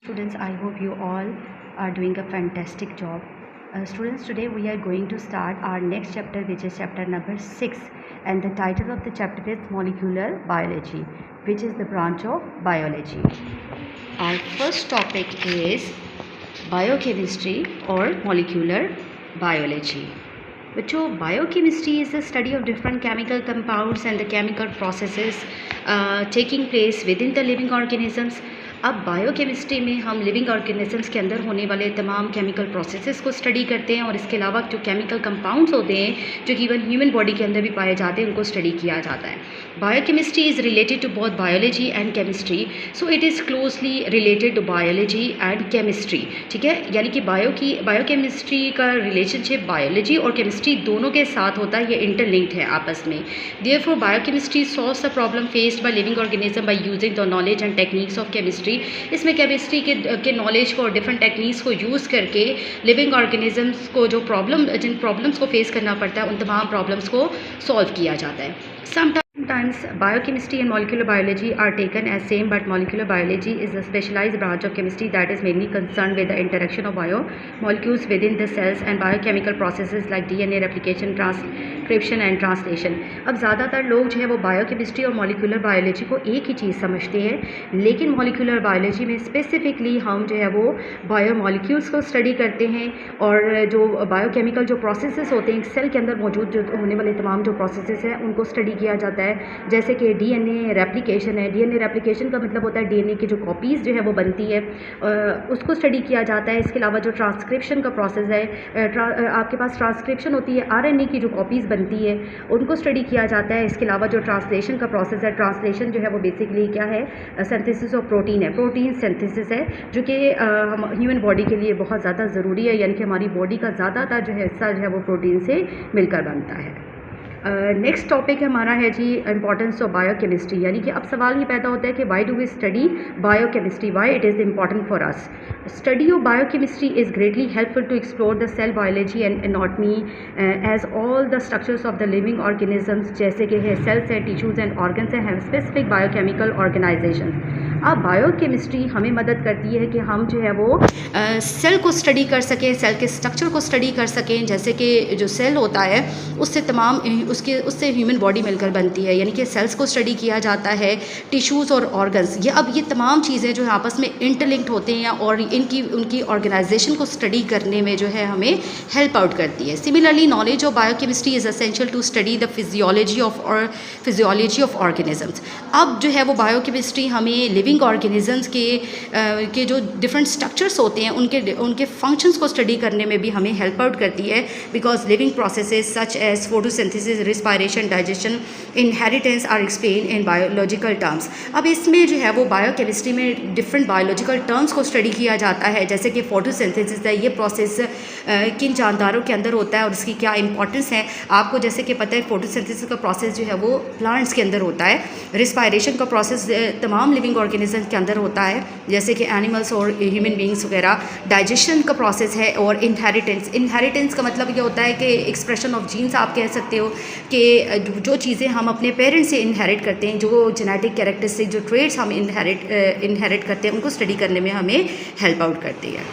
Students, I hope you all are doing a fantastic job. Students, today we are going to start our next chapter, which is chapter number 6, and the title of the chapter is Molecular Biology, which is the branch of biology. Our first topic is biochemistry or molecular biology. बच्चों, biochemistry is the study of different chemical compounds and the chemical processes taking place within the living organisms. अब biochemistry में हम living organisms के अंदर होने वाले तमाम chemical processes को स्टडी करते हैं और इसके अलावा जो केमिकल कंपाउंड्स होते हैं जो कि इवन ह्यूमन बॉडी के अंदर भी पाए जाते हैं उनको स्टडी किया जाता है. Biochemistry is related to both biology and chemistry, so it is closely related to biology and chemistry. ठीक है, यानी कि बायोकेमिस्ट्री का रिलेशनशिप बायोलॉजी और केमिस्ट्री दोनों के साथ होता है, ये इंटरलिंक्ड है आपस में. Therefore biochemistry solves the problem faced by living organism by using the knowledge and techniques of chemistry. इसमें केमिस्ट्री के नॉलेज को और डिफरेंट टेक्निक्स को यूज़ करके लिविंग ऑर्गेनिजम्स को जिन प्रॉब्लम्स को फेस करना पड़ता है उन तमाम प्रॉब्लम्स को सॉल्व किया जाता है. Sometimes biochemistry and molecular biology are taken as same, but molecular biology is a specialized branch of chemistry that is mainly concerned with the interaction of biomolecules within the cells and biochemical processes like DNA replication, transcription and translation. अब ज़्यादातर लोग जो है वो biochemistry और molecular biology को एक ही चीज़ समझते हैं, लेकिन मॉलिक्यूलर बायोलॉजी में स्पेसिफिकली हम जो है वो बायोमोलिक्यूल्स को स्टडी करते हैं और जो बायोकेमिकल जो प्रोसेसेस होते हैं सेल के अंदर मौजूद जो होने वाले तमाम जो प्रोसेसेस हैं उनको स्टडी किया जाता है. जैसे कि डीएनए रेप्लिकेशन है. डीएनए रेप्लिकेशन का मतलब होता है डीएनए की जो कॉपीज़ जो है वो बनती है उसको स्टडी किया जाता है. इसके अलावा जो ट्रांसक्रिप्शन का प्रोसेस है, आपके पास ट्रांसक्रिप्शन होती है, आरएनए की जो कॉपीज़ बनती है उनको स्टडी किया जाता है. इसके अलावा जो ट्रांसलेशन का प्रोसेस है, ट्रांसलेशन जो है वो बेसिकली क्या है, सिंथेसिस ऑफ प्रोटीन है, प्रोटीन सिंथेसिस है जो कि हम ह्यूमन बॉडी के लिए बहुत ज़्यादा ज़रूरी है, यानी कि हमारी बॉडी का ज़्यादातर जो हिस्सा जो है वो प्रोटीन से मिलकर बनता है. नेक्स्ट टॉपिक हमारा है जी इंपॉर्टेंस ऑफ बायोकेमिस्ट्री, यानी कि अब सवाल ये पैदा होता है कि why do we study biochemistry, why it is important for us. Study of biochemistry is greatly helpful to explore the cell biology and anatomy as all the structures of the living organisms, जैसे कि है cells हैं, tissues and organs हैं, have specific biochemical organization. अब biochemistry हमें मदद करती है कि हम जो है वो सेल को स्टडी कर सकें, सेल के स्ट्रक्चर को स्टडी कर सकें. जैसे कि जो सेल होता है उससे ह्यूमन बॉडी मिलकर बनती है, यानी कि सेल्स को स्टडी किया जाता है, टिश्यूज़ और ऑर्गन्स, ये तमाम चीज़ें जो है आपस में इंटरलिंक्ड होते हैं और उनकी ऑर्गेनाइजेशन को स्टडी करने में जो है हमें हेल्प आउट करती है. Similarly knowledge of biochemistry is essential to study the physiology of organisms. अब जो है वो बायोकेमिस्ट्री हमें लिविंग ऑर्गेनिजम्स के जो डिफरेंट स्ट्रक्चर्स होते हैं उनके फंक्शंस को स्टडी करने में भी हमें हेल्प आउट करती है, because living processes such as photosynthesis, respiration, digestion, inheritance are explained in biological terms. अब इसमें जो है वो बायोकेमिस्ट्री में डिफरेंट बायोलॉजिकल टर्म्स को स्टडी किया जाता है, जैसे कि फोटोसिंथेसिस है, ये प्रोसेस किन जानदारों के अंदर होता है और इसकी क्या इंपॉर्टेंस है. आपको जैसे कि पता है फोटोसिंथेसिस का प्रोसेस जो है वो प्लांट्स के अंदर होता है. रिस्पायरेशन का प्रोसेस तमाम लिविंग ऑर्गेनिज्म के अंदर होता है, जैसे कि एनिमल्स और ह्यूमन बींग्स वगैरह. डाइजेशन का प्रोसेस है और इनहेरिटेंस का मतलब ये होता है कि एक्सप्रेशन ऑफ जीन्स आप कह सकते हो कि जो चीज़ें हम अपने पेरेंट्स से इनहेरिट करते हैं, जो जेनेटिक कैरेक्टरिस्टिक जो ट्रेड्स हम इनहेरिट करते हैं उनको स्टडी करने में हमें हेल्प आउट करती है.